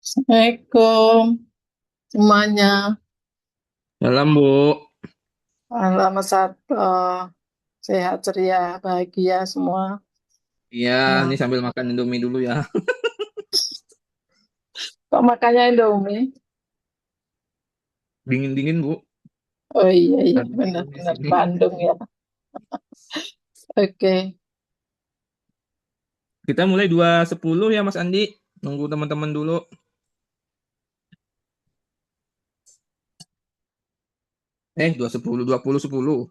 Assalamualaikum semuanya. Dalam Bu, Selamat Sabtu, sehat ceria, bahagia semua. iya ini Nah, sambil makan Indomie dulu ya. kok makannya Indomie? Dingin-dingin Bu, Oh iya iya lagi dingin di benar-benar sini. Bandung ya. Oke. Kita mulai 2:10 ya Mas Andi. Nunggu teman-teman dulu. 2:10, 20:10.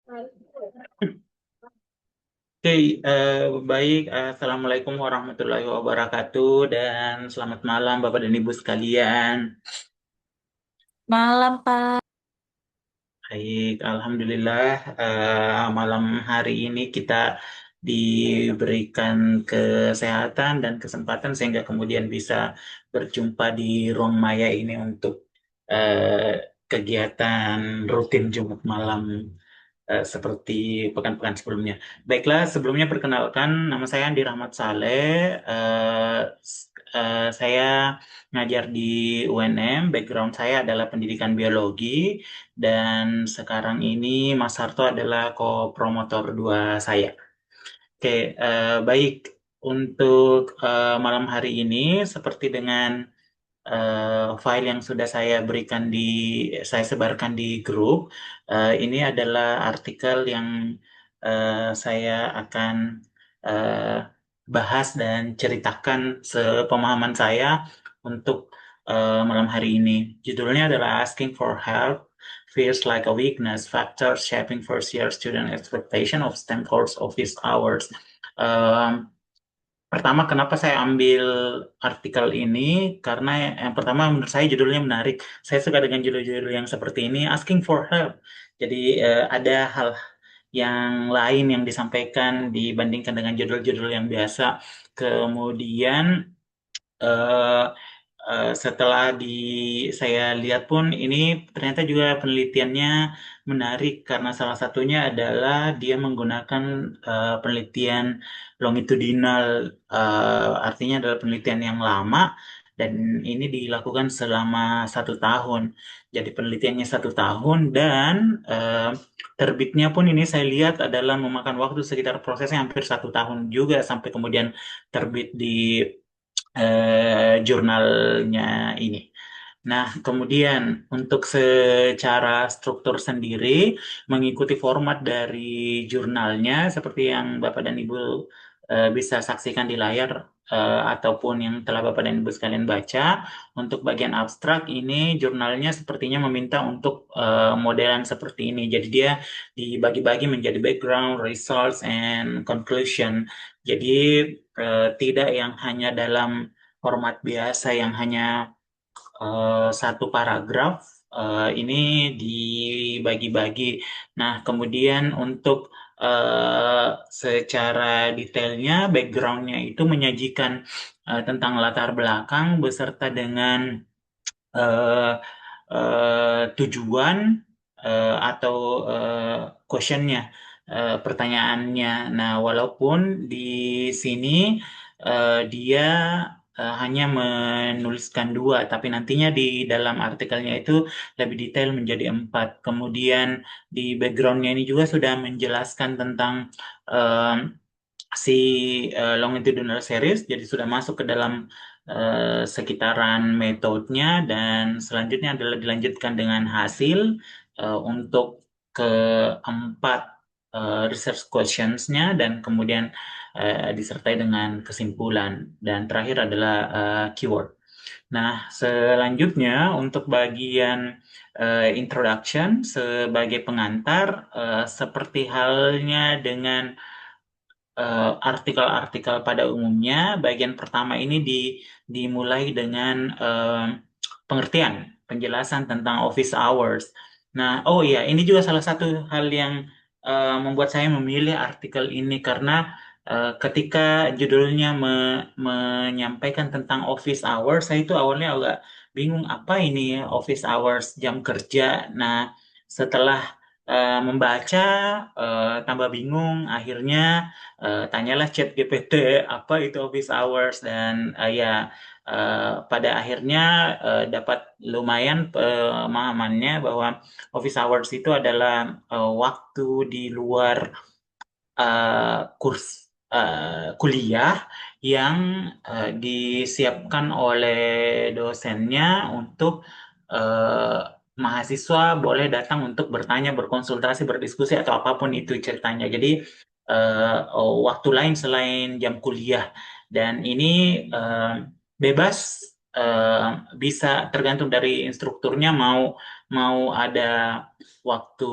Oke, baik. Assalamualaikum warahmatullahi wabarakatuh dan selamat malam Bapak dan Ibu sekalian. Malam, Pak. Baik, Alhamdulillah malam hari ini kita diberikan kesehatan dan kesempatan sehingga kemudian bisa berjumpa di ruang maya ini untuk kegiatan rutin Jumat malam seperti pekan-pekan sebelumnya. Baiklah, sebelumnya perkenalkan nama saya Andi Rahmat Saleh. Saya ngajar di UNM. Background saya adalah pendidikan biologi dan sekarang ini Mas Harto adalah co-promotor dua saya. Oke, baik. Untuk malam hari ini, seperti dengan file yang sudah saya sebarkan di grup. Ini adalah artikel yang saya akan eh, bahas dan ceritakan sepemahaman saya untuk malam hari ini. Judulnya adalah Asking for Help Feels Like a Weakness, Factors Shaping First Year Student Expectation of STEM Course Office Hours. Um, Pertama, kenapa saya ambil artikel ini? Karena yang pertama menurut saya judulnya menarik. Saya suka dengan judul-judul yang seperti ini, asking for help. Jadi ada hal yang lain yang disampaikan dibandingkan dengan judul-judul yang biasa. Kemudian eh, setelah saya lihat pun ini ternyata juga penelitiannya menarik karena salah satunya adalah dia menggunakan penelitian longitudinal, artinya adalah penelitian yang lama dan ini dilakukan selama 1 tahun. Jadi penelitiannya 1 tahun dan terbitnya pun ini saya lihat adalah memakan waktu sekitar prosesnya hampir 1 tahun juga sampai kemudian terbit di jurnalnya ini. Nah, kemudian untuk secara struktur sendiri, mengikuti format dari jurnalnya, seperti yang Bapak dan Ibu bisa saksikan di layar, ataupun yang telah Bapak dan Ibu sekalian baca, untuk bagian abstrak ini jurnalnya sepertinya meminta untuk modelan seperti ini. Jadi dia dibagi-bagi menjadi background, results, and conclusion. Jadi tidak yang hanya dalam format biasa yang hanya satu paragraf, ini dibagi-bagi. Nah, kemudian untuk secara detailnya, backgroundnya itu menyajikan tentang latar belakang beserta dengan eh, tujuan atau questionnya, pertanyaannya. Nah, walaupun di sini dia hanya menuliskan dua, tapi nantinya di dalam artikelnya itu lebih detail menjadi 4. Kemudian di backgroundnya ini juga sudah menjelaskan tentang eh, si longitudinal series, jadi sudah masuk ke dalam sekitaran metodenya dan selanjutnya adalah dilanjutkan dengan hasil untuk keempat research questions-nya dan kemudian disertai dengan kesimpulan dan terakhir adalah keyword. Nah, selanjutnya untuk bagian introduction sebagai pengantar, seperti halnya dengan artikel-artikel pada umumnya, bagian pertama ini dimulai dengan pengertian, penjelasan tentang office hours. Nah, oh iya, ini juga salah satu hal yang membuat saya memilih artikel ini karena ketika judulnya menyampaikan tentang office hours, saya itu awalnya agak bingung apa ini ya, office hours, jam kerja. Nah, setelah membaca tambah bingung, akhirnya tanyalah ChatGPT apa itu office hours dan ya pada akhirnya dapat lumayan pemahamannya bahwa office hours itu adalah waktu di luar kurs kuliah yang disiapkan oleh dosennya untuk eh, mahasiswa boleh datang untuk bertanya, berkonsultasi, berdiskusi atau apapun itu ceritanya. Jadi waktu lain selain jam kuliah dan ini eh, bebas, bisa tergantung dari instrukturnya mau mau ada waktu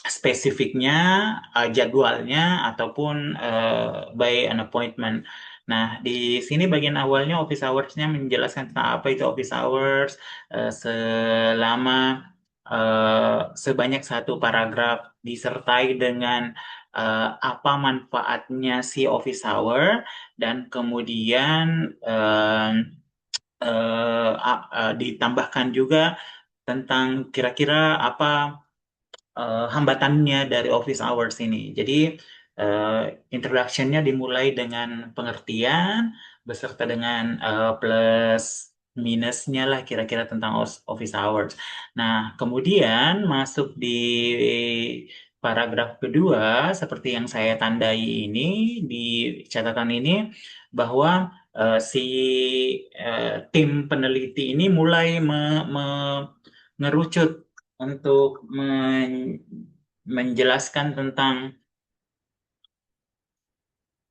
spesifiknya, jadwalnya, ataupun by an appointment. Nah, di sini bagian awalnya office hours-nya menjelaskan tentang apa itu office hours selama sebanyak satu paragraf, disertai dengan apa manfaatnya si office hour, dan kemudian ditambahkan juga tentang kira-kira apa hambatannya dari office hours ini. Jadi uh, introduction-nya dimulai dengan pengertian beserta dengan plus minusnya lah kira-kira tentang office hours. Nah, kemudian masuk di paragraf kedua seperti yang saya tandai ini di catatan ini, bahwa si tim peneliti ini mulai ngerucut untuk menjelaskan tentang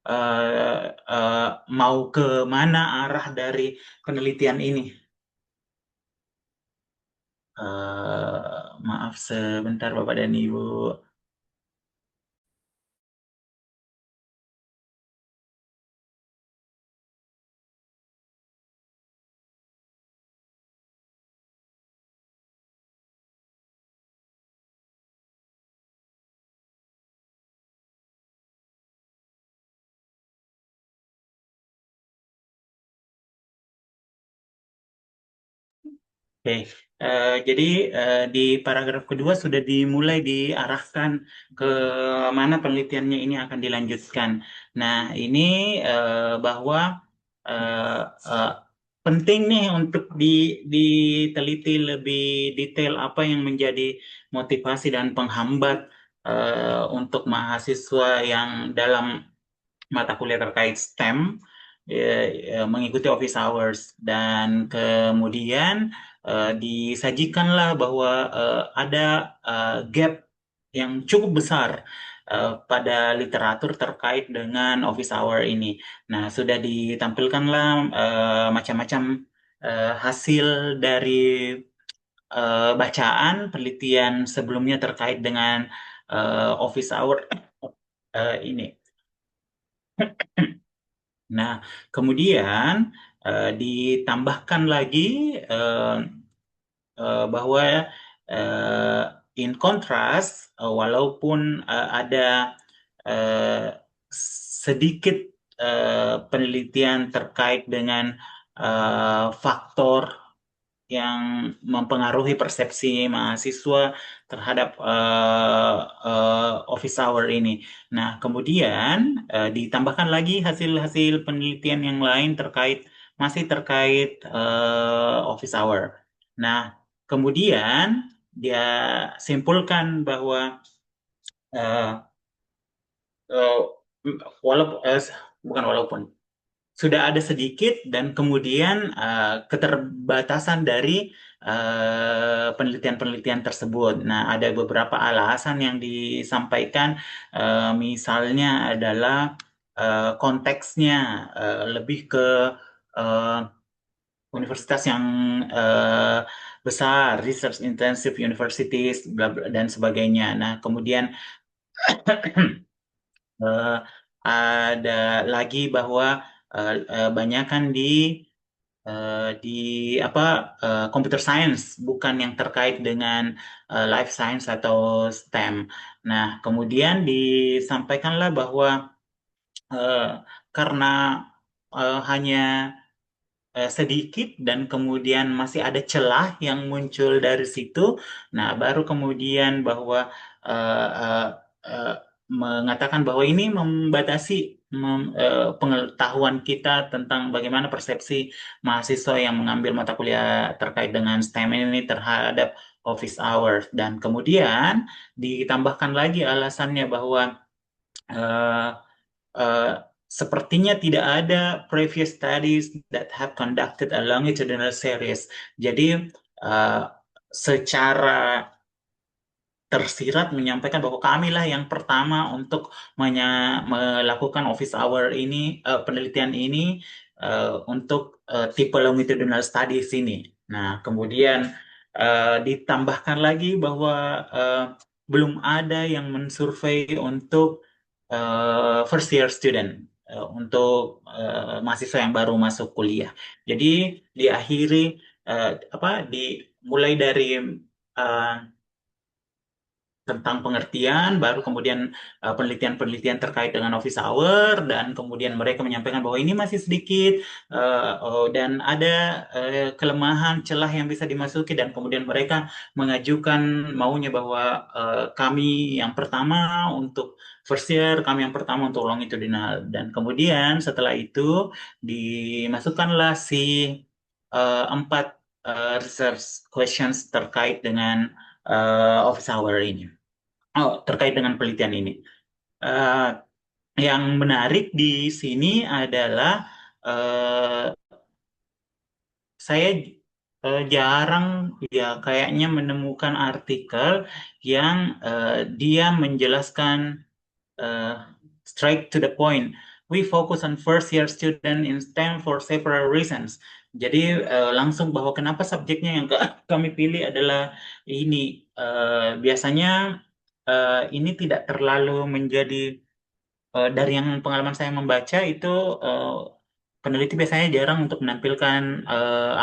eh, eh, mau ke mana arah dari penelitian ini. Maaf sebentar Bapak dan Ibu. Oke, jadi di paragraf kedua sudah dimulai diarahkan ke mana penelitiannya ini akan dilanjutkan. Nah, ini bahwa eh, eh, penting nih untuk diteliti lebih detail apa yang menjadi motivasi dan penghambat untuk mahasiswa yang dalam mata kuliah terkait STEM mengikuti office hours, dan kemudian disajikanlah bahwa ada gap yang cukup besar pada literatur terkait dengan office hour ini. Nah, sudah ditampilkanlah macam-macam hasil dari bacaan penelitian sebelumnya terkait dengan office hour ini. Nah, kemudian ditambahkan lagi eh, bahwa eh, in contrast, walaupun ada eh, sedikit penelitian terkait dengan faktor yang mempengaruhi persepsi mahasiswa terhadap office hour ini. Nah, kemudian ditambahkan lagi hasil-hasil penelitian yang lain masih terkait office hour. Nah, kemudian dia simpulkan bahwa uh, uh, walaupun bukan walaupun sudah ada sedikit, dan kemudian keterbatasan dari penelitian-penelitian tersebut. Nah, ada beberapa alasan yang disampaikan, misalnya adalah konteksnya lebih ke eh, universitas yang eh, besar, research intensive universities, dan sebagainya. Nah, kemudian eh, ada lagi bahwa banyakan di apa computer science, bukan yang terkait dengan life science atau STEM. Nah, kemudian disampaikanlah bahwa eh, karena hanya sedikit dan kemudian masih ada celah yang muncul dari situ. Nah, baru kemudian bahwa eh, eh, eh, mengatakan bahwa ini membatasi pengetahuan kita tentang bagaimana persepsi mahasiswa yang mengambil mata kuliah terkait dengan STEM ini terhadap office hours. Dan kemudian ditambahkan lagi alasannya bahwa eh, uh, sepertinya tidak ada previous studies that have conducted a longitudinal series. Jadi secara tersirat menyampaikan bahwa kamilah yang pertama untuk melakukan office hour ini, penelitian ini untuk tipe longitudinal studies ini. Nah, kemudian ditambahkan lagi bahwa belum ada yang mensurvei untuk first year student, untuk mahasiswa yang baru masuk kuliah. Jadi diakhiri mulai dari uh, tentang pengertian, baru kemudian penelitian-penelitian terkait dengan office hour, dan kemudian mereka menyampaikan bahwa ini masih sedikit, dan ada kelemahan celah yang bisa dimasuki, dan kemudian mereka mengajukan maunya bahwa kami yang pertama untuk first year, kami yang pertama untuk longitudinal, dan kemudian setelah itu dimasukkanlah si 4 research questions terkait dengan office hour ini. Oh, terkait dengan penelitian ini. Eh, yang menarik di sini adalah eh, saya jarang ya kayaknya menemukan artikel yang dia menjelaskan uh, straight to the point. We focus on first year student in STEM for several reasons. Jadi langsung bahwa kenapa subjeknya yang kami pilih adalah ini. Biasanya ini tidak terlalu menjadi dari yang pengalaman saya membaca itu peneliti biasanya jarang untuk menampilkan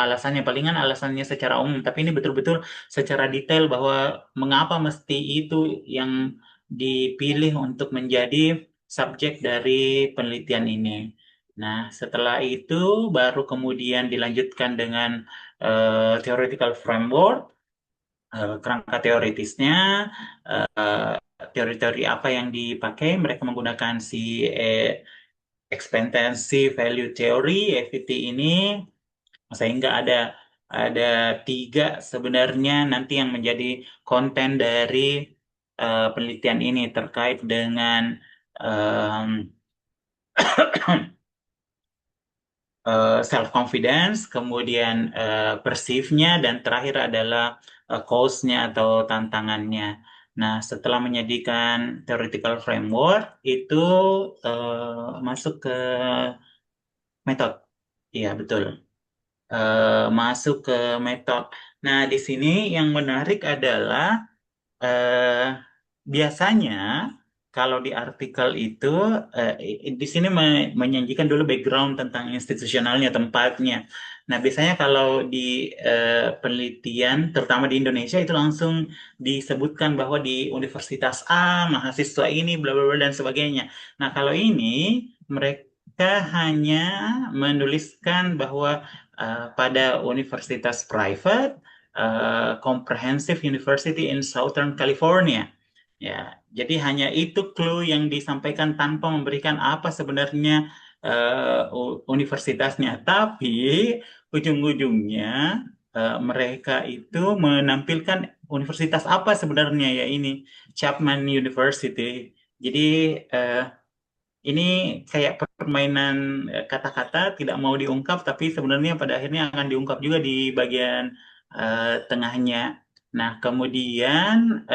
alasannya, palingan alasannya secara umum, tapi ini betul-betul secara detail bahwa mengapa mesti itu yang dipilih untuk menjadi subjek dari penelitian ini. Nah, setelah itu baru kemudian dilanjutkan dengan theoretical framework, kerangka teoritisnya, eh, teori-teori apa yang dipakai. Mereka menggunakan si expectancy value theory, EVT ini, sehingga ada 3 sebenarnya nanti yang menjadi konten dari penelitian ini terkait dengan um, self confidence, kemudian perceive-nya, dan terakhir adalah cause-nya atau tantangannya. Nah, setelah menyajikan theoretical framework itu masuk ke metode. Iya, betul. Masuk ke metode. Nah, di sini yang menarik adalah eh, biasanya kalau di artikel itu di sini menyajikan dulu background tentang institusionalnya, tempatnya. Nah, biasanya kalau di penelitian, terutama di Indonesia, itu langsung disebutkan bahwa di Universitas A, mahasiswa ini, bla bla bla dan sebagainya. Nah, kalau ini mereka hanya menuliskan bahwa pada universitas private, Comprehensive University in Southern California. Ya, jadi hanya itu clue yang disampaikan tanpa memberikan apa sebenarnya universitasnya. Tapi ujung-ujungnya mereka itu menampilkan universitas apa sebenarnya, ya ini Chapman University. Jadi uh, ini kayak permainan kata-kata, tidak mau diungkap, tapi sebenarnya pada akhirnya akan diungkap juga di bagian tengahnya. Nah, kemudian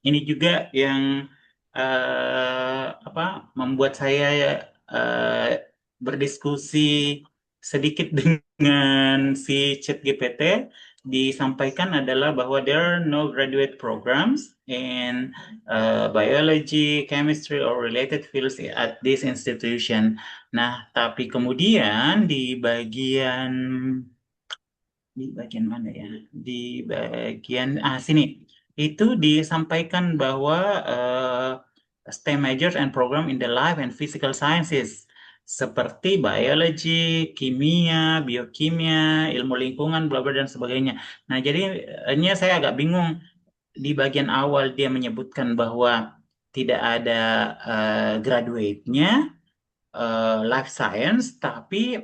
ini juga yang membuat saya berdiskusi sedikit dengan si ChatGPT. Disampaikan adalah bahwa there are no graduate programs in biology, chemistry, or related fields at this institution. Nah, tapi kemudian di bagian mana ya? Di bagian sini itu disampaikan bahwa STEM majors and program in the life and physical sciences seperti biology, kimia, biokimia, ilmu lingkungan, bla bla dan sebagainya. Nah, jadi ini saya agak bingung di bagian awal dia menyebutkan bahwa tidak ada graduate-nya life science, tapi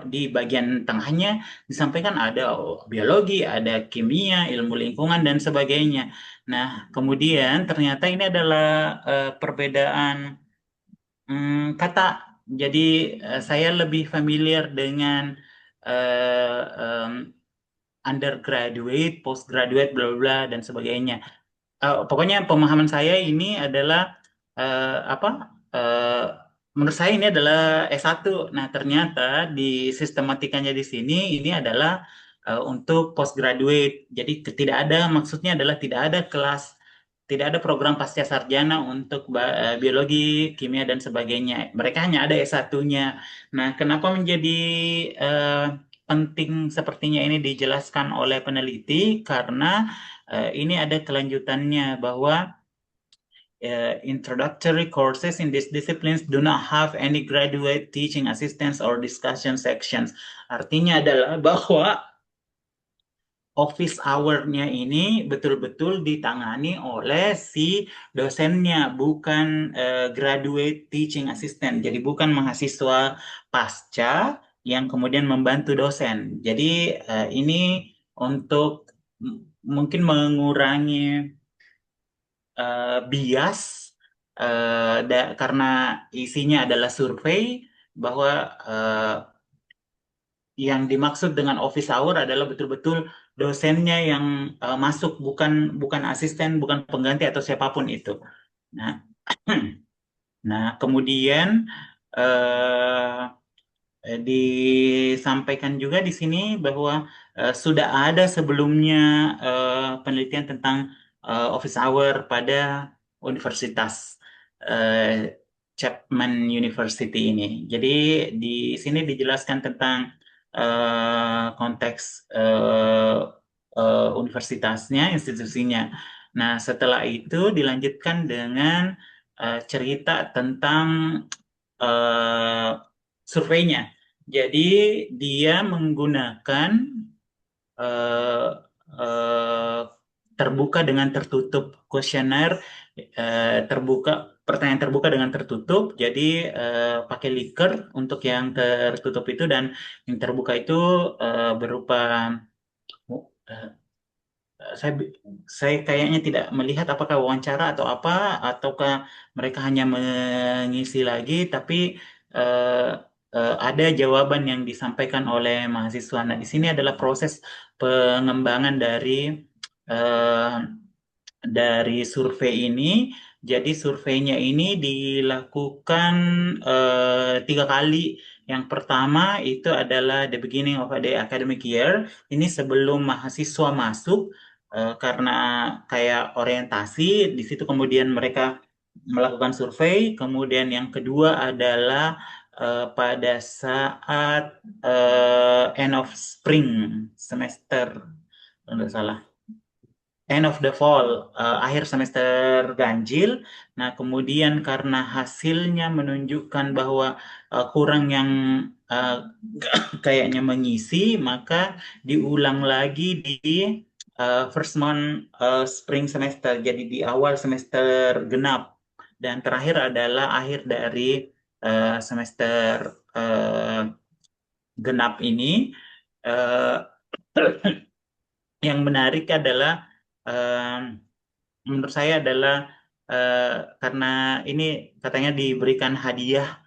di bagian tengahnya disampaikan ada biologi, ada kimia, ilmu lingkungan, dan sebagainya. Nah, kemudian ternyata ini adalah perbedaan kata. Jadi saya lebih familiar dengan undergraduate, postgraduate, bla bla bla, dan sebagainya. Pokoknya pemahaman saya ini adalah apa? Menurut saya ini adalah S1. Nah, ternyata di sistematikanya di sini ini adalah untuk postgraduate. Jadi tidak ada, maksudnya adalah tidak ada kelas, tidak ada program pasca sarjana untuk biologi, kimia dan sebagainya. Mereka hanya ada S1-nya. Nah, kenapa menjadi eh, penting sepertinya ini dijelaskan oleh peneliti? Karena ini ada kelanjutannya bahwa introductory courses in these disciplines do not have any graduate teaching assistants or discussion sections. Artinya adalah bahwa office hour-nya ini betul-betul ditangani oleh si dosennya, bukan graduate teaching assistant. Jadi bukan mahasiswa pasca yang kemudian membantu dosen. Jadi ini untuk mungkin mengurangi bias karena isinya adalah survei bahwa yang dimaksud dengan office hour adalah betul-betul dosennya yang masuk, bukan asisten, bukan pengganti atau siapapun itu. Nah, nah kemudian disampaikan juga di sini bahwa sudah ada sebelumnya penelitian tentang office hour pada Universitas Chapman University ini. Jadi di sini dijelaskan tentang konteks universitasnya, institusinya. Nah, setelah itu dilanjutkan dengan cerita tentang surveinya. Jadi dia menggunakan eh, eh, terbuka dengan tertutup, kuesioner terbuka, pertanyaan terbuka dengan tertutup. Jadi pakai Likert untuk yang tertutup itu, dan yang terbuka itu berupa eh, saya kayaknya tidak melihat apakah wawancara atau apa, ataukah mereka hanya mengisi lagi, tapi eh, ada jawaban yang disampaikan oleh mahasiswa. Nah, di sini adalah proses pengembangan eh, dari survei ini. Jadi surveinya ini dilakukan 3 kali. Yang pertama itu adalah the beginning of the academic year. Ini sebelum mahasiswa masuk, karena kayak orientasi. Di situ kemudian mereka melakukan survei. Kemudian yang kedua adalah pada saat end of spring semester, kalau nggak salah end of the fall, akhir semester ganjil. Nah, kemudian karena hasilnya menunjukkan bahwa kurang yang kayaknya mengisi, maka diulang lagi di first month spring semester, jadi di awal semester genap. Dan terakhir adalah akhir dari semester genap ini. Uh, yang menarik adalah menurut saya adalah karena ini katanya diberikan hadiah,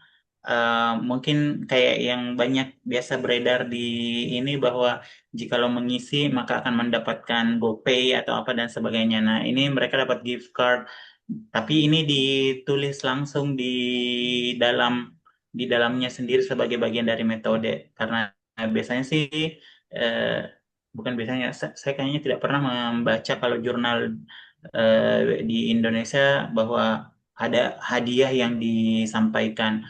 mungkin kayak yang banyak biasa beredar di ini, bahwa jika lo mengisi maka akan mendapatkan GoPay atau apa dan sebagainya. Nah, ini mereka dapat gift card, tapi ini ditulis langsung dalam di dalamnya sendiri sebagai bagian dari metode. Karena biasanya sih eh, bukan biasanya, saya kayaknya tidak pernah membaca kalau jurnal di Indonesia bahwa ada hadiah yang disampaikan.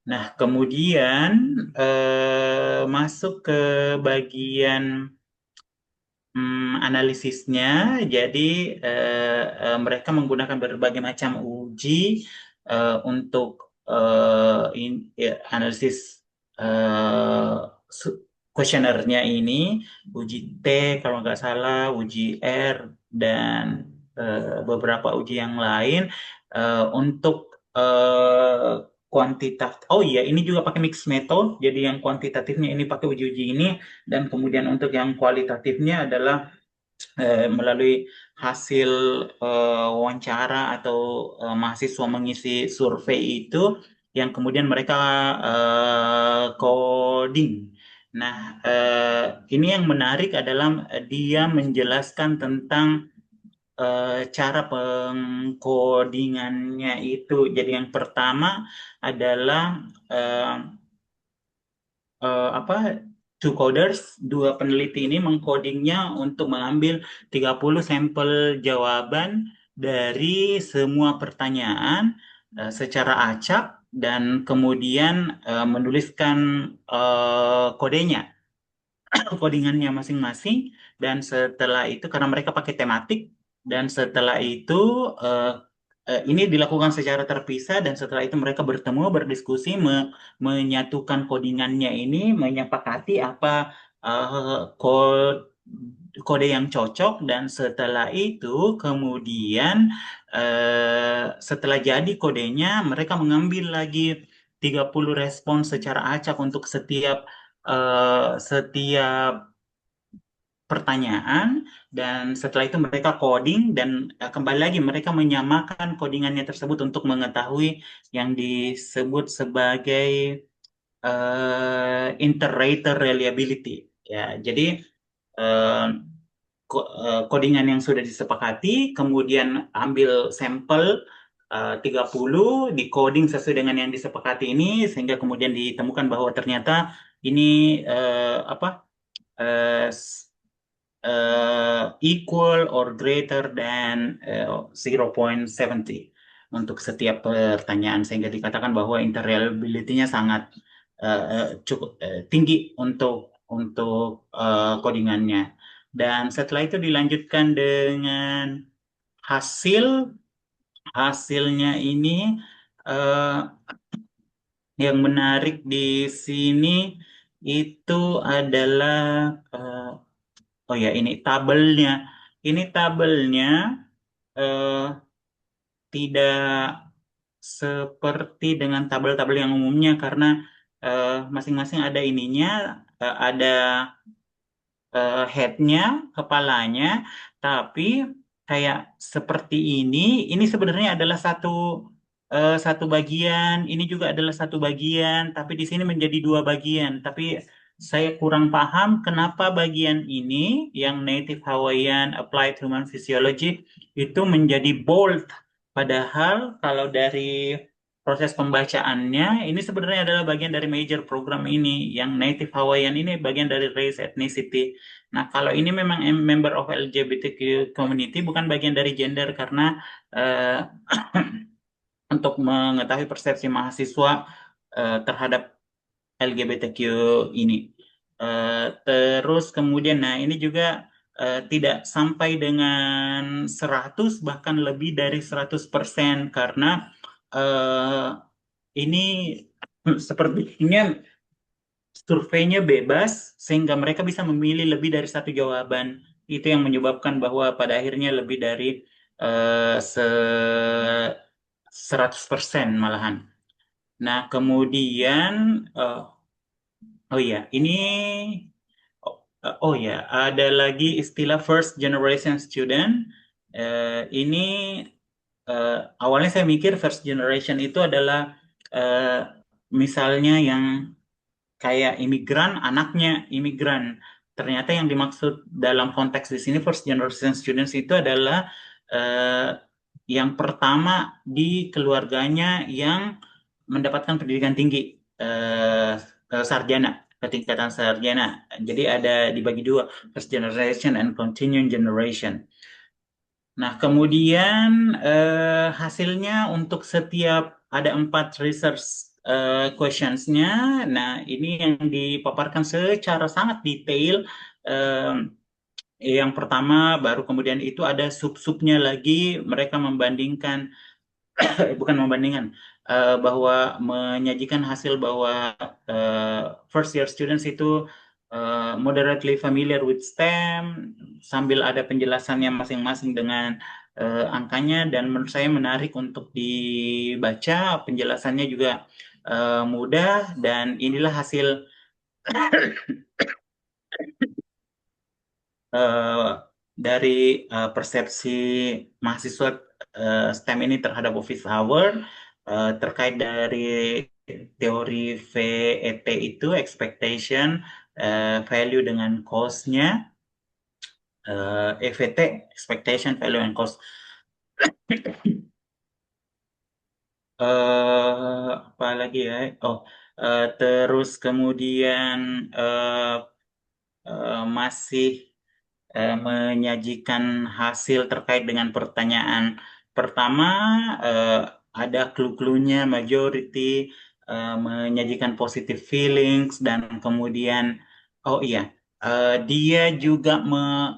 Nah, kemudian masuk ke bagian analisisnya. Jadi mereka menggunakan berbagai macam uji untuk analisis eh, kuesionernya ini, uji T kalau nggak salah, uji R, dan beberapa uji yang lain untuk kuantitas. Oh iya, ini juga pakai mixed method. Jadi yang kuantitatifnya ini pakai uji-uji ini, dan kemudian untuk yang kualitatifnya adalah melalui hasil wawancara atau mahasiswa mengisi survei itu, yang kemudian mereka coding. Nah, ini yang menarik adalah dia menjelaskan tentang cara pengkodingannya itu. Jadi yang pertama adalah apa? two coders, dua peneliti ini mengcodingnya untuk mengambil 30 sampel jawaban dari semua pertanyaan secara acak dan kemudian menuliskan kodenya, codingannya masing-masing. Dan setelah itu karena mereka pakai tematik, dan setelah itu ini dilakukan secara terpisah, dan setelah itu mereka bertemu, berdiskusi, menyatukan codingannya ini, menyepakati apa kode yang cocok. Dan setelah itu kemudian setelah jadi kodenya, mereka mengambil lagi 30 respon secara acak untuk setiap pertanyaan. Dan setelah itu mereka coding, dan kembali lagi mereka menyamakan codingannya tersebut untuk mengetahui yang disebut sebagai inter-rater reliability. Ya, jadi eh, codingan yang sudah disepakati, kemudian ambil sampel 30, di coding sesuai dengan yang disepakati ini, sehingga kemudian ditemukan bahwa ternyata ini equal or greater than 0.70 untuk setiap pertanyaan, sehingga dikatakan bahwa interreliability-nya sangat cukup tinggi untuk codingannya. Dan setelah itu dilanjutkan dengan hasilnya ini. eh, yang menarik di sini itu adalah oh ya, ini tabelnya. Ini tabelnya eh, tidak seperti dengan tabel-tabel yang umumnya, karena masing-masing ada ininya, ada headnya, kepalanya. Tapi kayak seperti ini sebenarnya adalah satu bagian, ini juga adalah satu bagian, tapi di sini menjadi dua bagian. Tapi saya kurang paham kenapa bagian ini yang Native Hawaiian Applied Human Physiology itu menjadi bold, padahal kalau dari proses pembacaannya ini sebenarnya adalah bagian dari major program ini. Yang Native Hawaiian ini bagian dari race ethnicity. Nah, kalau ini memang member of LGBTQ community, bukan bagian dari gender, karena untuk mengetahui persepsi mahasiswa terhadap LGBTQ ini. Terus kemudian, nah ini juga tidak sampai dengan 100, bahkan lebih dari 100%, karena ini sepertinya surveinya bebas, sehingga mereka bisa memilih lebih dari satu jawaban. Itu yang menyebabkan bahwa pada akhirnya lebih dari 100% malahan. Nah, kemudian, oh ya, ini, oh ya, ada lagi istilah first generation student. Ini awalnya saya mikir first generation itu adalah misalnya yang kayak imigran, anaknya imigran. Ternyata yang dimaksud dalam konteks di sini first generation students itu adalah eh, yang pertama di keluarganya yang mendapatkan pendidikan tinggi, sarjana, ketingkatan sarjana. Jadi ada dibagi dua, first generation and continuing generation. Nah, kemudian hasilnya untuk setiap ada 4 research questions-nya. Nah, ini yang dipaparkan secara sangat detail. Yang pertama, baru kemudian itu ada sub-subnya lagi. Mereka membandingkan, bukan membandingkan, bahwa menyajikan hasil bahwa first year students itu moderately familiar with STEM, sambil ada penjelasannya masing-masing dengan angkanya. Dan menurut saya menarik untuk dibaca, penjelasannya juga mudah. Dan inilah hasil dari persepsi mahasiswa STEM ini terhadap office hour, terkait dari teori VET itu, expectation, value dengan cost-nya, EVT, expectation, value, and cost. Apa lagi ya? Oh, terus kemudian masih menyajikan hasil terkait dengan pertanyaan pertama, ada clue-cluenya, majority menyajikan positive feelings, dan kemudian oh iya, dia juga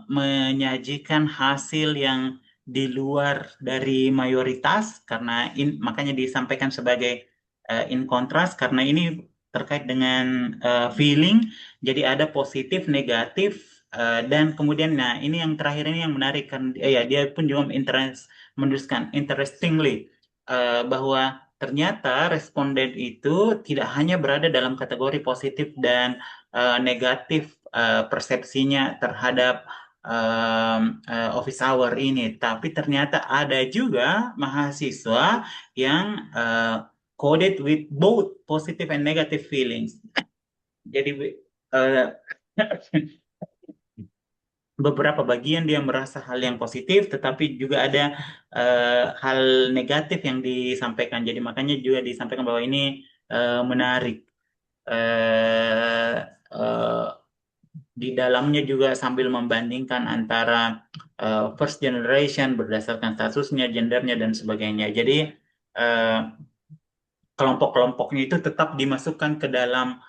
menyajikan hasil yang di luar dari mayoritas, karena makanya disampaikan sebagai in contrast, karena ini terkait dengan feeling. Jadi ada positif, negatif, dan kemudian, nah ini yang terakhir ini yang menarik kan, ya dia pun juga menuliskan interestingly, bahwa ternyata responden itu tidak hanya berada dalam kategori positif dan negatif persepsinya terhadap office hour ini, tapi ternyata ada juga mahasiswa yang coded with both positive and negative feelings. Jadi beberapa bagian dia merasa hal yang positif, tetapi juga ada hal negatif yang disampaikan. Jadi makanya juga disampaikan bahwa ini menarik. Eh, eh, di dalamnya juga sambil membandingkan antara first generation berdasarkan statusnya, gendernya, dan sebagainya. Jadi kelompok-kelompoknya itu tetap dimasukkan ke dalam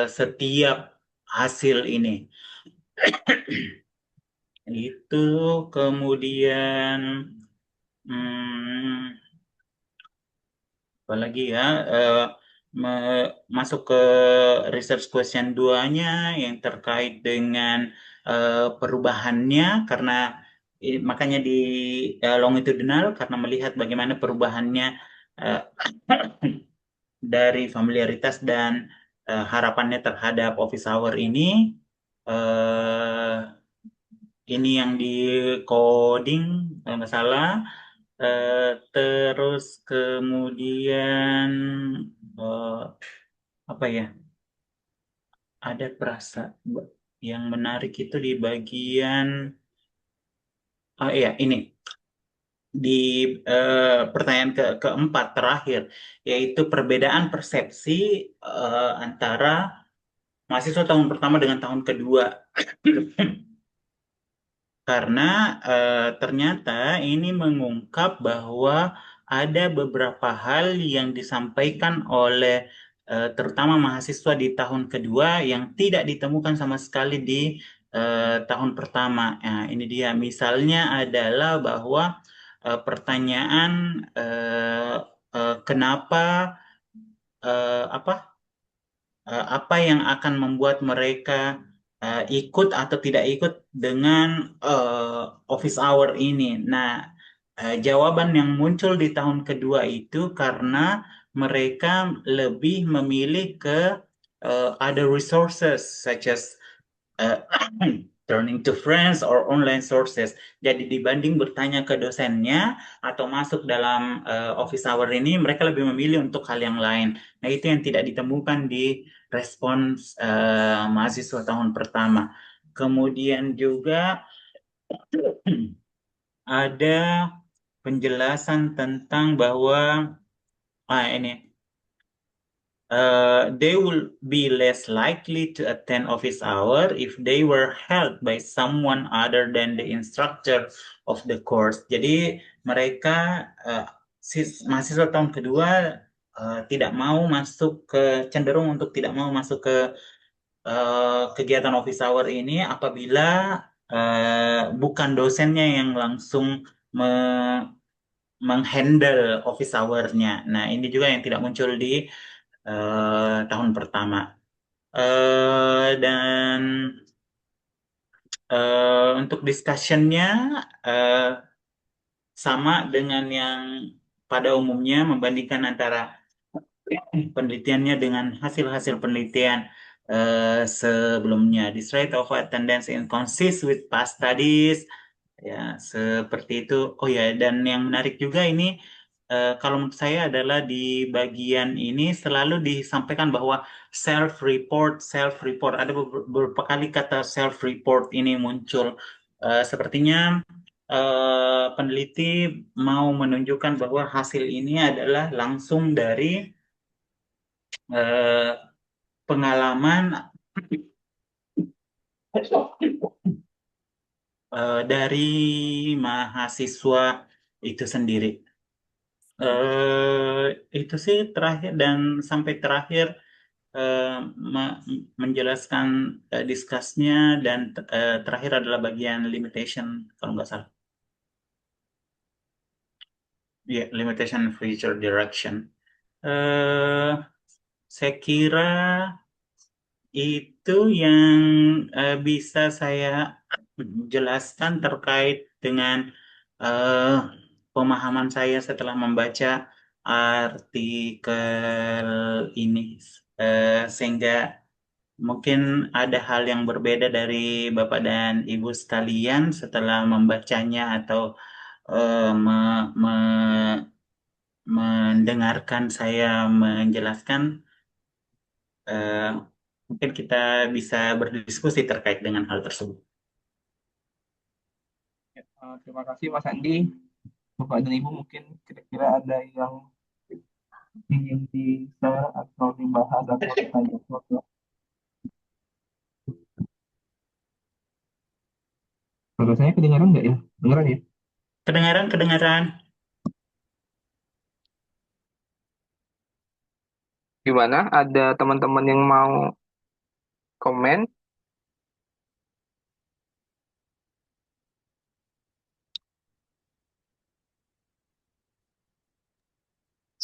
setiap hasil ini. Itu kemudian apalagi ya, masuk ke research question 2-nya yang terkait dengan perubahannya, karena makanya di longitudinal, karena melihat bagaimana perubahannya uh, dari familiaritas dan harapannya terhadap office hour ini. Ini yang di coding kalau nggak salah. Terus kemudian apa ya? Ada perasa yang menarik itu di bagian iya ini di pertanyaan keempat terakhir, yaitu perbedaan persepsi antara mahasiswa tahun pertama dengan tahun kedua. Karena ternyata ini mengungkap bahwa ada beberapa hal yang disampaikan oleh terutama mahasiswa di tahun kedua yang tidak ditemukan sama sekali di tahun pertama. Nah, ini dia. Misalnya adalah bahwa pertanyaan kenapa apa yang akan membuat mereka ikut atau tidak ikut dengan office hour ini. Nah, jawaban yang muncul di tahun kedua itu karena mereka lebih memilih ke other resources such as uh, turning to friends or online sources. Jadi dibanding bertanya ke dosennya atau masuk dalam office hour ini, mereka lebih memilih untuk hal yang lain. Nah, itu yang tidak ditemukan di respons mahasiswa tahun pertama. Kemudian juga ada penjelasan tentang bahwa ini they will be less likely to attend office hour if they were helped by someone other than the instructor of the course. Jadi mereka mahasiswa tahun kedua tidak mau masuk ke cenderung untuk tidak mau masuk ke kegiatan office hour ini apabila bukan dosennya yang langsung menghandle office hour-nya. Nah, ini juga yang tidak muncul di tahun pertama. Dan untuk discussion-nya sama dengan yang pada umumnya, membandingkan antara penelitiannya dengan hasil-hasil penelitian sebelumnya. This rate of attendance inconsist with past studies. Ya, seperti itu. Oh ya, dan yang menarik juga ini, kalau menurut saya adalah di bagian ini selalu disampaikan bahwa self-report. Ada beberapa kali kata self-report ini muncul. Sepertinya peneliti mau menunjukkan bahwa hasil ini adalah langsung dari pengalaman Dari mahasiswa itu sendiri. eh itu sih terakhir dan sampai terakhir eh, me- menjelaskan discussnya dan terakhir adalah bagian limitation kalau nggak salah. Ya, limitation feature direction. eh saya kira itu yang bisa saya jelaskan terkait dengan eh, pemahaman saya setelah membaca artikel ini. Sehingga mungkin ada hal yang berbeda dari Bapak dan Ibu sekalian setelah membacanya atau mendengarkan saya menjelaskan. eh, Mungkin kita bisa berdiskusi terkait dengan hal tersebut. Ya, terima kasih Mas Andi. Bapak dan Ibu mungkin kira-kira ada yang ingin di-share atau dibahas atau ditanya sesuatu. Kalau saya kedengaran nggak ya? Dengaran ya? Kedengaran, kedengaran. Gimana? Ada teman-teman yang mau komen?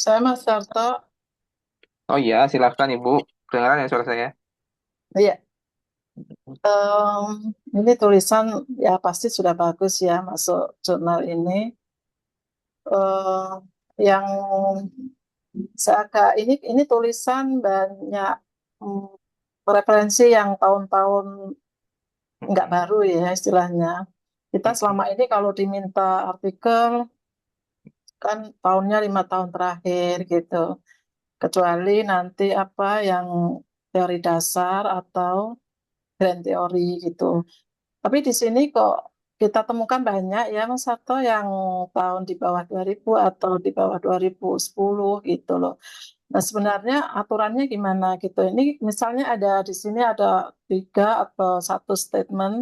Saya Mas Sarto. Oh iya, silahkan Ibu. Kedengaran ya suara saya? Iya, ini tulisan ya pasti sudah bagus ya masuk jurnal ini. eh yang saya agak ini tulisan banyak mm, referensi yang tahun-tahun nggak Mm-mm. baru ya istilahnya. Kita Mm-mm. selama ini kalau diminta artikel kan tahunnya 5 tahun terakhir gitu. Kecuali nanti apa yang teori dasar atau grand teori gitu. Tapi di sini kok kita temukan banyak ya Mas Sabto yang tahun di bawah 2000 atau di bawah 2010 gitu loh. Nah sebenarnya aturannya gimana gitu. Ini misalnya ada di sini ada tiga atau satu statement,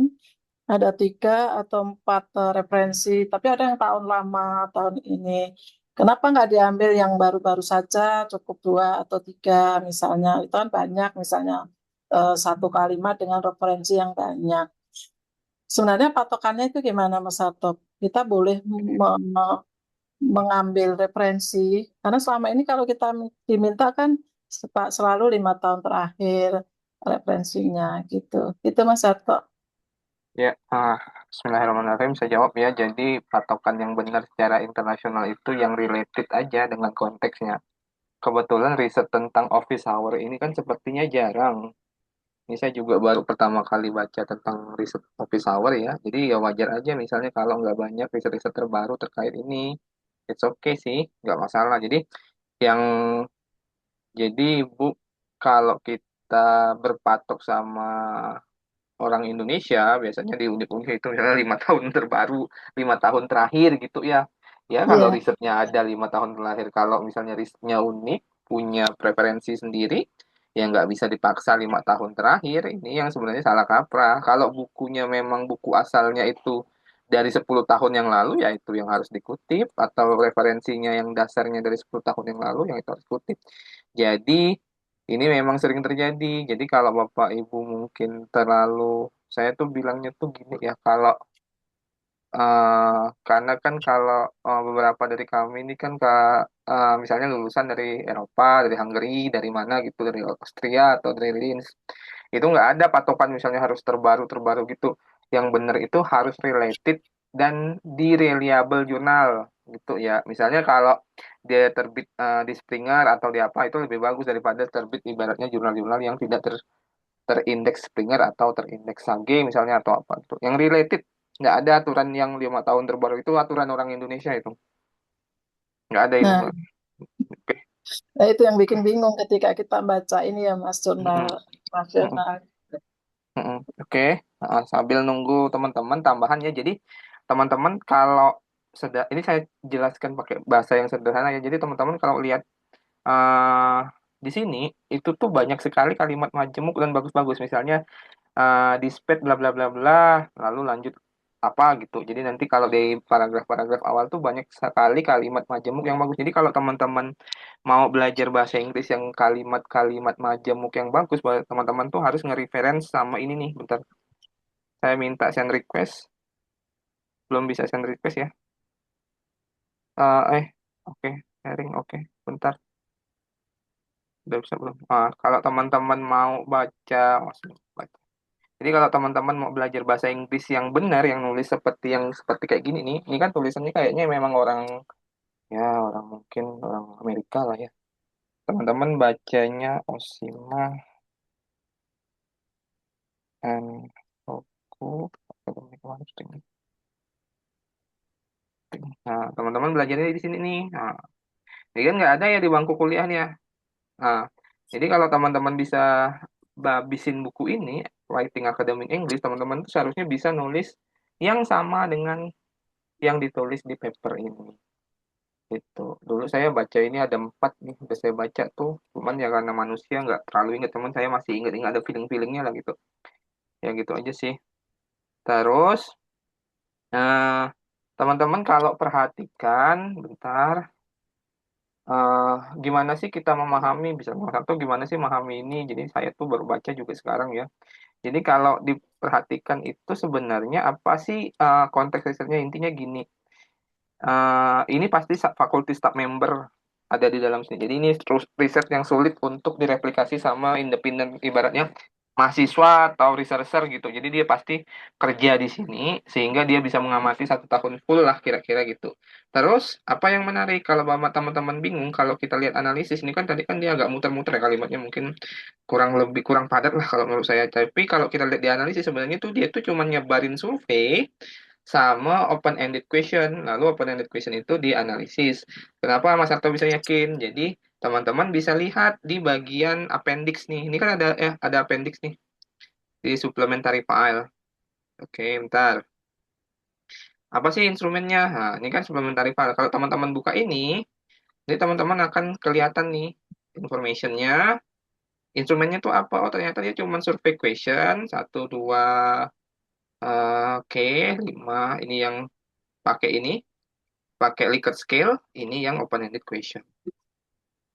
ada tiga atau empat referensi, tapi ada yang tahun lama, tahun ini. Kenapa nggak diambil yang baru-baru saja, cukup dua atau tiga misalnya. Itu kan banyak misalnya satu kalimat dengan referensi yang banyak. Sebenarnya patokannya itu gimana Mas Sato? Kita boleh mengambil referensi, karena selama ini kalau kita diminta kan selalu 5 tahun terakhir referensinya gitu. Itu Mas Sato. Ya, Bismillahirrahmanirrahim. Saya jawab ya. Jadi patokan yang benar secara internasional itu yang related aja dengan konteksnya. Kebetulan riset tentang office hour ini kan sepertinya jarang. Ini saya juga baru pertama kali baca tentang riset office hour ya. Jadi ya wajar aja misalnya kalau nggak banyak riset-riset terbaru terkait ini. It's okay sih, nggak masalah. Yang jadi Bu, kalau kita berpatok sama orang Indonesia biasanya di unik-unik itu misalnya 5 tahun terbaru, 5 tahun terakhir gitu ya. Ya kalau Iya. risetnya ada 5 tahun terakhir, kalau misalnya risetnya unik, punya preferensi sendiri, ya nggak bisa dipaksa 5 tahun terakhir. Ini yang sebenarnya salah kaprah. Kalau bukunya memang buku asalnya itu dari 10 tahun yang lalu, ya itu yang harus dikutip. Atau referensinya yang dasarnya dari 10 tahun yang lalu, yang itu harus dikutip. Jadi ini memang sering terjadi. Jadi kalau Bapak Ibu mungkin terlalu, saya tuh bilangnya tuh gini ya, kalau karena kan kalau beberapa dari kami ini kan misalnya lulusan dari Eropa, dari Hungary, dari mana gitu, dari Austria atau dari Linz, itu nggak ada patokan misalnya harus terbaru-terbaru gitu. Yang benar itu harus related dan di reliable jurnal gitu ya. Misalnya kalau dia terbit di Springer atau di apa itu lebih bagus daripada terbit ibaratnya jurnal-jurnal yang tidak terindeks Springer atau terindeks Sage misalnya atau apa itu. Yang related nggak ada aturan yang 5 tahun terbaru itu aturan orang Indonesia itu nggak ada itu. Nah, Oke. itu yang bikin bingung ketika kita baca ini ya Mas jurnal Mm-mm. Mm-mm. nasional. Mm-mm. Oke. Sambil nunggu teman-teman tambahannya. Jadi teman-teman kalau ini saya jelaskan pakai bahasa yang sederhana ya. Jadi teman-teman kalau lihat di sini itu tuh banyak sekali kalimat majemuk dan bagus-bagus. Misalnya dispatch bla bla bla bla, lalu lanjut apa gitu. Jadi nanti kalau di paragraf-paragraf awal tuh banyak sekali kalimat majemuk yang bagus. Jadi kalau teman-teman mau belajar bahasa Inggris yang kalimat-kalimat majemuk yang bagus, teman-teman tuh harus nge-reference sama ini nih. Bentar, saya minta send request. Belum bisa send request ya. Eh, eh, oke, sharing, oke. Bentar, udah bisa belum? Kalau teman-teman mau baca, oh, sudah baca. Jadi kalau teman-teman mau belajar bahasa Inggris yang benar, yang nulis seperti kayak gini nih, ini kan tulisannya kayaknya memang orang, ya orang mungkin orang Amerika lah ya. Teman-teman bacanya Osima and Hoku. Nah, teman-teman belajarnya di sini nih. Nah, ini kan nggak ada ya di bangku kuliahnya. Nah, jadi kalau teman-teman bisa babisin buku ini, Writing Academic English, teman-teman tuh seharusnya bisa nulis yang sama dengan yang ditulis di paper ini. Itu. Dulu saya baca ini ada 4 nih, udah saya baca tuh. Cuman ya karena manusia nggak terlalu ingat, teman saya masih ingat-ingat ada feeling-feelingnya lah gitu. Ya gitu aja sih. Terus, eh, teman-teman kalau perhatikan, bentar, eh, gimana sih kita memahami, bisa satu gimana sih memahami ini. Jadi saya tuh baru baca juga sekarang ya. Jadi kalau diperhatikan itu sebenarnya apa sih konteks risetnya, intinya gini. Ini pasti fakulty staff member ada di dalam sini. Jadi ini terus riset yang sulit untuk direplikasi sama independen, ibaratnya mahasiswa atau researcher gitu. Jadi dia pasti kerja di sini sehingga dia bisa mengamati 1 tahun full lah kira-kira gitu. Terus apa yang menarik kalau teman-teman bingung kalau kita lihat analisis ini kan tadi kan dia agak muter-muter ya kalimatnya, mungkin kurang padat lah kalau menurut saya. Tapi kalau kita lihat di analisis sebenarnya tuh dia tuh cuma nyebarin survei sama open-ended question. Lalu open-ended question itu dianalisis. Kenapa Mas Arto bisa yakin? Jadi teman-teman bisa lihat di bagian appendix nih. Ini kan ada appendix nih di supplementary file. Oke, bentar. Apa sih instrumennya? Nah, ini kan supplementary file. Kalau teman-teman buka ini teman-teman akan kelihatan nih informationnya. Instrumennya tuh apa? Oh, ternyata dia cuma survey question. Satu, dua, oke, lima. Ini yang pakai ini. Pakai Likert scale, ini yang open-ended question.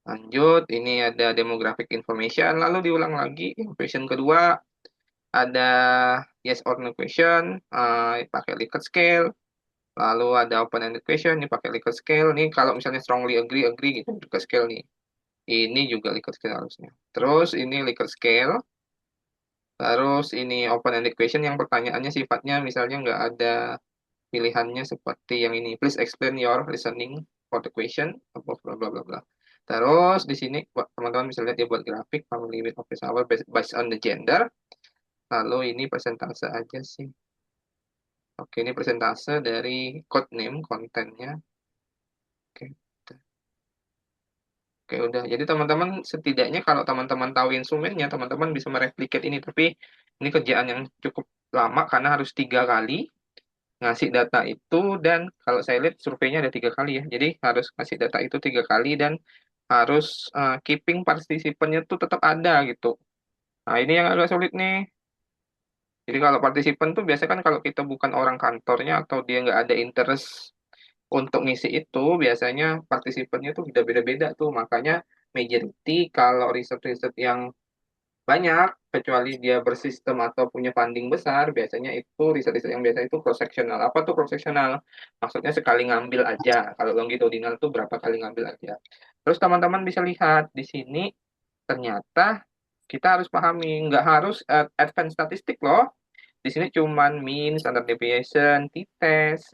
Lanjut, ini ada demographic information, lalu diulang lagi, question kedua, ada yes or no question, pakai Likert scale, lalu ada open-ended question, ini pakai Likert scale, nih kalau misalnya strongly agree, agree gitu, juga scale nih. Ini juga Likert scale harusnya. Terus ini Likert scale, terus ini open-ended question yang pertanyaannya sifatnya misalnya nggak ada pilihannya seperti yang ini. Please explain your reasoning for the question. Bla bla bla bla bla. Terus di sini teman-teman bisa lihat dia buat grafik family with office hour based on the gender. Lalu ini persentase aja sih. Oke, ini persentase dari code name kontennya. Oke. Oke, udah. Jadi teman-teman setidaknya kalau teman-teman tahu instrumennya, teman-teman bisa mereplikat ini. Tapi ini kerjaan yang cukup lama karena harus 3 kali ngasih data itu, dan kalau saya lihat surveinya ada 3 kali ya, jadi harus ngasih data itu 3 kali dan harus keeping partisipannya tuh tetap ada gitu. Nah ini yang agak sulit nih. Jadi kalau partisipan tuh biasanya kan kalau kita bukan orang kantornya atau dia nggak ada interest untuk ngisi itu, biasanya partisipannya tuh beda-beda tuh. Makanya majority kalau riset-riset yang banyak, kecuali dia bersistem atau punya funding besar, biasanya itu riset-riset yang biasa itu cross-sectional. Apa tuh cross-sectional? Maksudnya sekali ngambil aja. Kalau longitudinal tuh berapa kali ngambil aja. Terus teman-teman bisa lihat di sini, ternyata kita harus pahami, nggak harus advance statistik loh. Di sini cuman mean, standard deviation, t-test,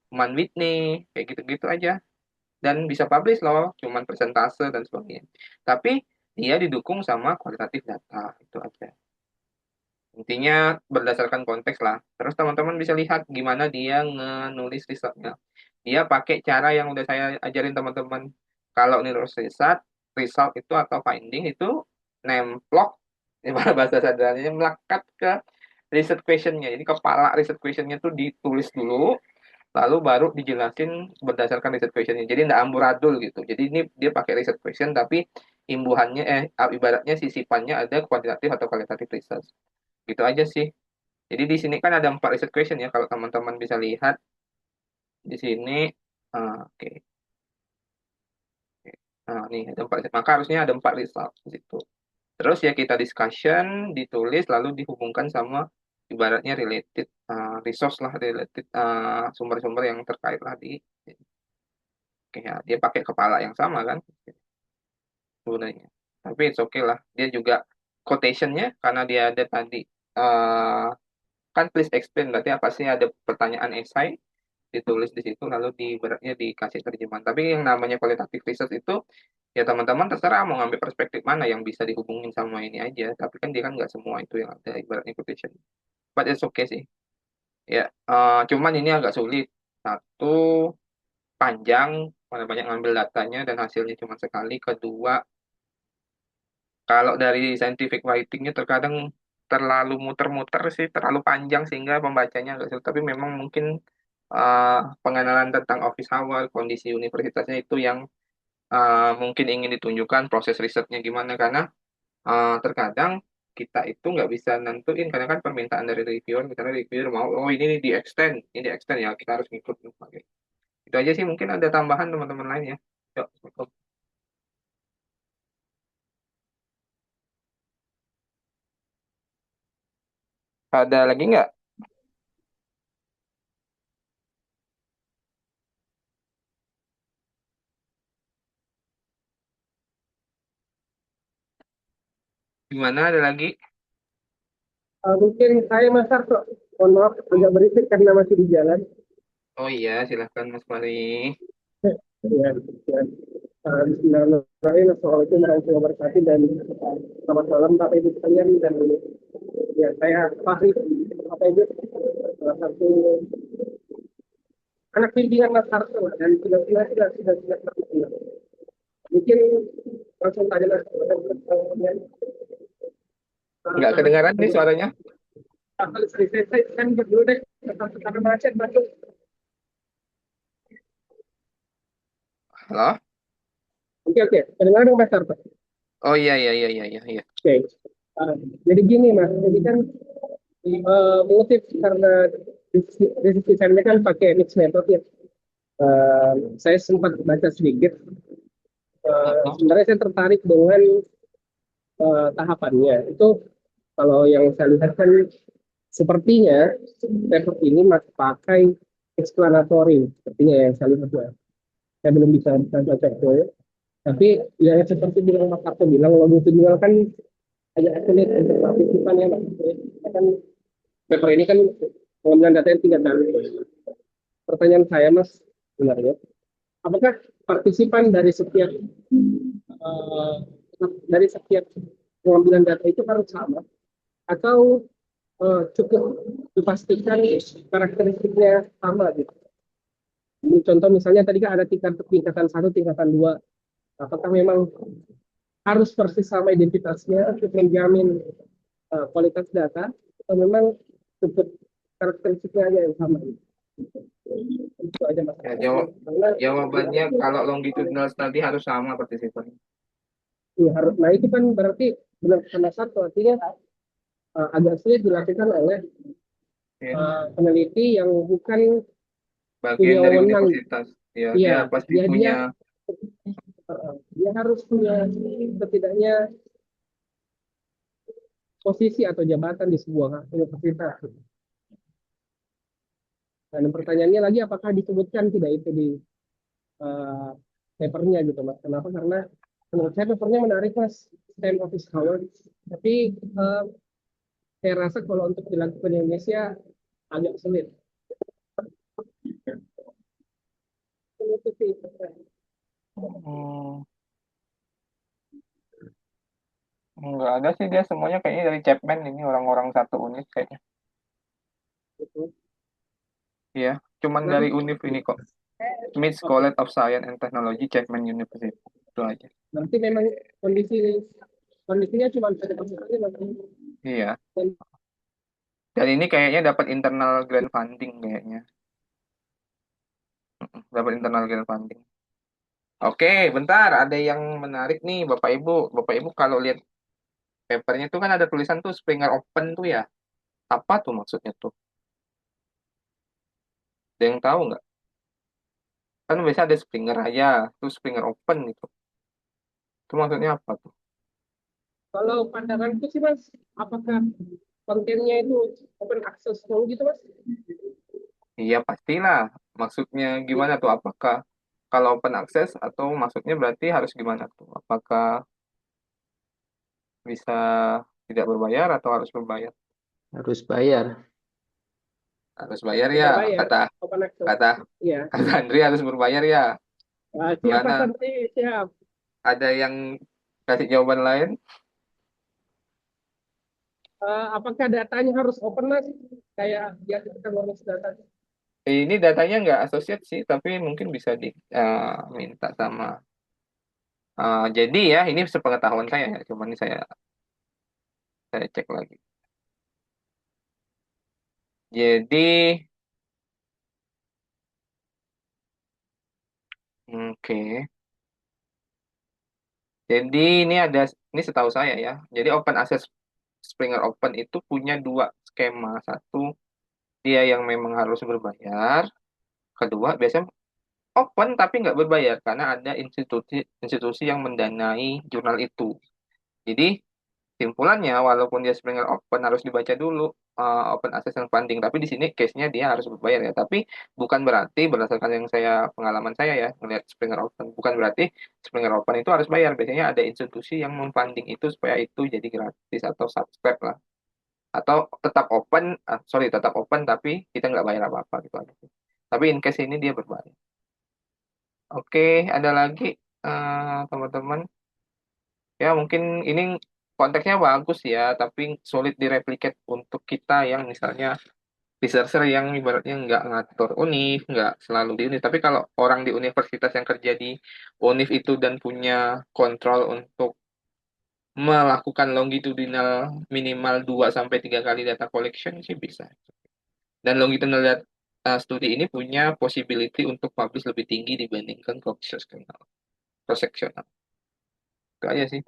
Mann Whitney, kayak gitu-gitu aja. Dan bisa publish loh, cuman persentase dan sebagainya. Tapi dia didukung sama kualitatif data, itu aja. Intinya berdasarkan konteks lah. Terus teman-teman bisa lihat gimana dia nulis risetnya. Dia pakai cara yang udah saya ajarin teman-teman. Kalau nulis result itu atau finding itu nemplok, bahasa sederhananya melekat ke research questionnya. Jadi kepala research questionnya tuh ditulis dulu, lalu baru dijelasin berdasarkan research questionnya. Jadi nggak amburadul gitu. Jadi ini dia pakai research question tapi imbuhannya ibaratnya sisipannya ada kuantitatif atau kualitatif research. Gitu aja sih. Jadi di sini kan ada 4 research question ya, kalau teman-teman bisa lihat di sini. Oke. Nah, nih ada 4, maka harusnya ada 4 result di situ. Terus ya kita discussion, ditulis, lalu dihubungkan sama ibaratnya related resource lah, related sumber-sumber yang terkait lah di. Oke, ya, dia pakai kepala yang sama kan sebenarnya. Tapi it's okay lah. Dia juga quotationnya karena dia ada tadi eh kan please explain, berarti apa sih, ada pertanyaan esai ditulis di situ lalu beratnya dikasih terjemahan. Tapi yang namanya qualitative research itu ya teman-teman terserah mau ngambil perspektif mana yang bisa dihubungin sama ini aja. Tapi kan dia kan nggak semua itu yang ada ibaratnya quotation. But it's okay sih. Ya, cuman ini agak sulit. Satu, panjang, mana banyak ngambil datanya dan hasilnya cuma sekali. Kedua, kalau dari scientific writing-nya terkadang terlalu muter-muter sih, terlalu panjang sehingga pembacanya agak sulit. Tapi memang mungkin eh, pengenalan tentang office hour, kondisi universitasnya itu yang mungkin ingin ditunjukkan, proses risetnya gimana. Karena terkadang kita itu nggak bisa nentuin, karena kan permintaan dari reviewer, misalnya reviewer mau, oh ini di extend ya, kita harus ngikut. Oke. Itu aja sih, mungkin ada tambahan teman-teman lain ya. Yuk, cukup. Ada lagi nggak? Gimana, ada lagi? Mungkin saya Mas Arto, mohon maaf agak berisik karena masih di jalan. Oh iya, silahkan Mas Fari. Ya, ya. Bismillahirrahmanirrahim. Assalamualaikum warahmatullahi wabarakatuh dan selamat malam Bapak Ibu sekalian, dan ya saya Fahri Bapak Ibu, salah satu anak bimbingan Mas Arto dan sudah terkenal. Mungkin langsung tanya Mas kemudian Nggak kedengaran nih suaranya. saya kan berdua deh karena macet batu. Halo? Oke, kedengaran dong Mas Arto. Oh iya, iya, iya, iya, iya, iya. Oke. Uh, jadi gini Mas, jadi kan mengutip karena diskusi saya kan pakai mix method ya. Saya sempat baca sedikit. Oh, Sebenarnya saya tertarik dengan tahapannya. Itu kalau yang saya lihat kan sepertinya method ini masih pakai explanatory. Sepertinya yang saya lihat ya. Saya belum bisa baca itu ya. Tapi ya seperti bilang Mas Karto bilang, longitudinal kan agak sulit untuk partisipan ya Mas. Ya kan paper ini kan pengambilan data yang 3 kali. Pertanyaan saya Mas, sebenarnya, apakah partisipan eh, dari setiap pengambilan data itu harus sama, atau cukup dipastikan karakteristiknya sama gitu? Ini contoh misalnya tadi kan ada tingkatan 1, tingkatan 2. Apakah memang harus persis sama identitasnya untuk menjamin kualitas data, atau memang cukup karakteristiknya aja yang sama? Itu aja Mas. ya, Karena jawabannya kalau longitudinal study harus sama partisipannya. ya, harus, nah itu kan berarti benar sama satu, artinya agak sulit dilakukan oleh Ya, peneliti yang bukan bagian punya dari wewenang. universitas. Ya, Iya, dia pasti dia punya. dia harus punya setidaknya posisi atau jabatan di sebuah universitas. Dan pertanyaannya lagi, apakah disebutkan tidak itu di uh, papernya gitu Mas? Kenapa? Karena menurut saya papernya menarik Mas, STEM office hour. Tapi saya rasa kalau untuk dilakukan di Indonesia agak sulit. Itu sih. Hmm, nggak ada sih, dia semuanya kayaknya dari Chapman ini, orang-orang satu unit kayaknya. Gitu. Iya, cuman Lalu dari univ ini kok. Smith College of Science and Technology, Chapman University. Itu aja. berarti memang kondisinya cuma pada saja Mas. Iya. Dan Dan ini kayaknya dapat internal grant funding kayaknya. Dapat internal grant funding. Oke, bentar. Ada yang menarik nih, Bapak Ibu. Bapak Ibu kalau lihat papernya tuh kan ada tulisan tuh Springer Open tuh ya. Apa tuh maksudnya tuh? Ada yang tahu nggak? Kan biasa ada Springer Raya, terus Springer Open gitu. Itu maksudnya apa tuh? Kalau pandanganku sih Mas, apakah kontennya itu open access mau gitu Mas? Iya pastilah. Maksudnya gimana tuh? Apakah kalau open access atau maksudnya berarti harus gimana tuh? Apakah bisa tidak berbayar atau harus berbayar? Harus bayar. Harus bayar ya, Tidak bayar, kata open access. kata Iya. kata Andri harus berbayar ya. Siap Mas Gimana? Andri, siap. Ada yang kasih jawaban lain? Apakah datanya harus open Mas? Kayak biasa kita ngurus data. Ini datanya nggak associate sih, tapi mungkin bisa diminta sama. Jadi ya, ini sepengetahuan saya ya, cuman ini saya cek lagi. Jadi, oke. Jadi ini setahu saya ya. Jadi Open Access Springer Open itu punya dua skema. Satu, dia yang memang harus berbayar. Kedua, biasanya open tapi nggak berbayar karena ada institusi yang mendanai jurnal itu. Jadi simpulannya, walaupun dia Springer Open harus dibaca dulu Open Access and Funding, tapi di sini case-nya dia harus berbayar ya. Tapi bukan berarti berdasarkan yang pengalaman saya ya melihat Springer Open, bukan berarti Springer Open itu harus bayar. Biasanya ada institusi yang memfunding itu supaya itu jadi gratis atau subscribe lah. Atau tetap open, tetap open tapi kita nggak bayar apa-apa gitu aja. Tapi in case ini dia berbayar. Oke, ada lagi teman-teman. Ya, mungkin ini konteksnya bagus ya, tapi sulit direplikat untuk kita yang misalnya researcher yang ibaratnya nggak ngatur univ, nggak selalu di univ. Tapi kalau orang di universitas yang kerja di univ itu dan punya kontrol untuk melakukan longitudinal minimal 2 sampai 3 kali data collection sih bisa. Dan longitudinal studi ini punya possibility untuk publish lebih tinggi dibandingkan cross-sectional. Cross-sectional. Itu aja sih.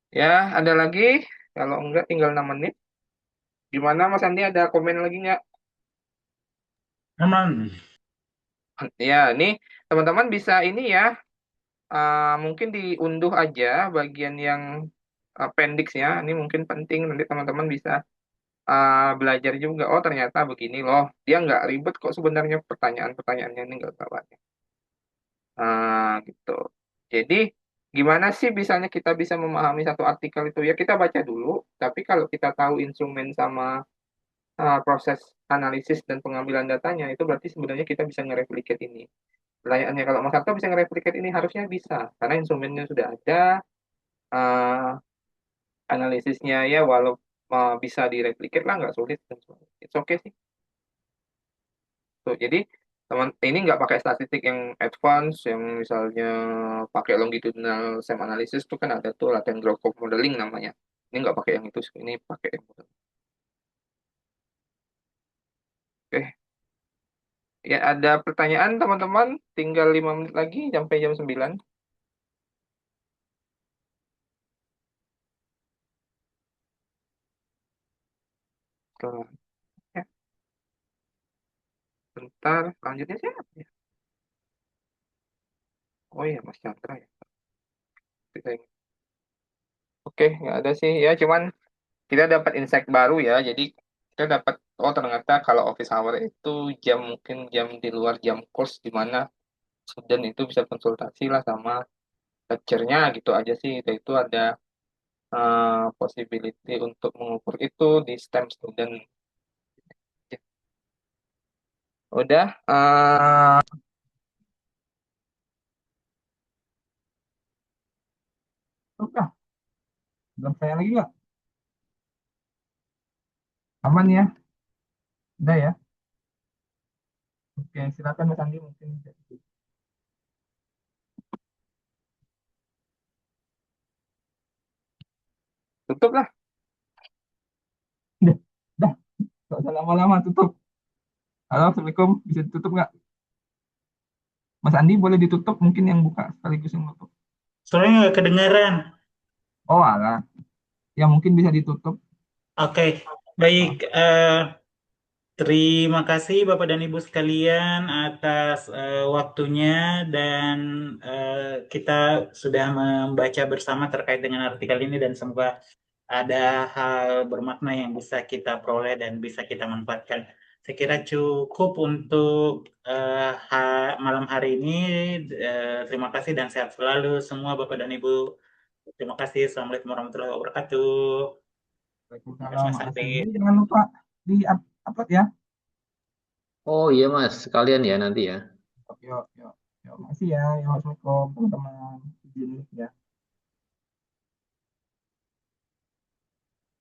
Ya, ada lagi. Kalau enggak, tinggal 6 menit. Gimana, Mas Andi? Ada komen lagi nggak? Aman. Ya, ini teman-teman bisa ini ya. Mungkin diunduh aja bagian yang appendix ya. Ini mungkin penting. Nanti teman-teman bisa belajar juga. Oh, ternyata begini loh. Dia nggak ribet kok sebenarnya pertanyaan-pertanyaannya ini nggak banyak. Gitu. Jadi, gimana sih bisanya kita bisa memahami satu artikel itu? Ya, kita baca dulu. Tapi kalau kita tahu instrumen sama proses analisis dan pengambilan datanya, itu berarti sebenarnya kita bisa nge-replicate ini. Pertanyaannya, kalau Mas Sabto bisa nge-replicate ini, harusnya bisa. Karena instrumennya sudah ada, uh, analisisnya ya walau bisa direplicate lah, nggak sulit. It's okay sih. Tuh, jadi teman ini nggak pakai statistik yang advance, yang misalnya pakai longitudinal SEM analysis tuh kan ada tuh latent growth curve modeling namanya. Ini nggak pakai yang itu, ini pakai yang model. Oke, ya ada pertanyaan teman-teman, tinggal 5 menit lagi sampai jam 9. Tuh, ya, bentar, lanjutnya siapa ya? Oh iya, Mas Chandra ya. Kita ingat. Oke, nggak ada sih. Ya, cuman kita dapat insight baru ya. Jadi kita dapat, oh ternyata kalau office hour itu mungkin jam di luar jam kos di mana student itu bisa konsultasi lah sama lecturenya gitu aja sih. Itu ada possibility untuk mengukur itu di STEM student. Udah, udah, belum saya lagi nggak? Aman ya? Udah ya? Oke, silakan Mas Andi mungkin. Tutup lah. Udah, nggak usah lama-lama, tutup. Halo, Assalamualaikum. Bisa ditutup nggak? Mas Andi boleh ditutup, mungkin yang buka sekaligus yang tutup. Soalnya nggak kedengeran. Oh, alah. Ya mungkin bisa ditutup. Oke, baik. Terima kasih Bapak dan Ibu sekalian atas waktunya dan kita sudah membaca bersama terkait dengan artikel ini dan semoga ada hal bermakna yang bisa kita peroleh dan bisa kita manfaatkan. Saya kira cukup untuk malam hari ini. Terima kasih dan sehat selalu semua Bapak dan Ibu. Terima kasih. Assalamualaikum warahmatullahi wabarakatuh. Terima kasih Waalaikumsalam, Mas makasih. Arif. Jadi jangan lupa di upload ya. Oh iya Mas, sekalian ya nanti ya. Yuk, yuk, yuk. Makasih ya. Yuk, Assalamualaikum teman-teman. Izin ya.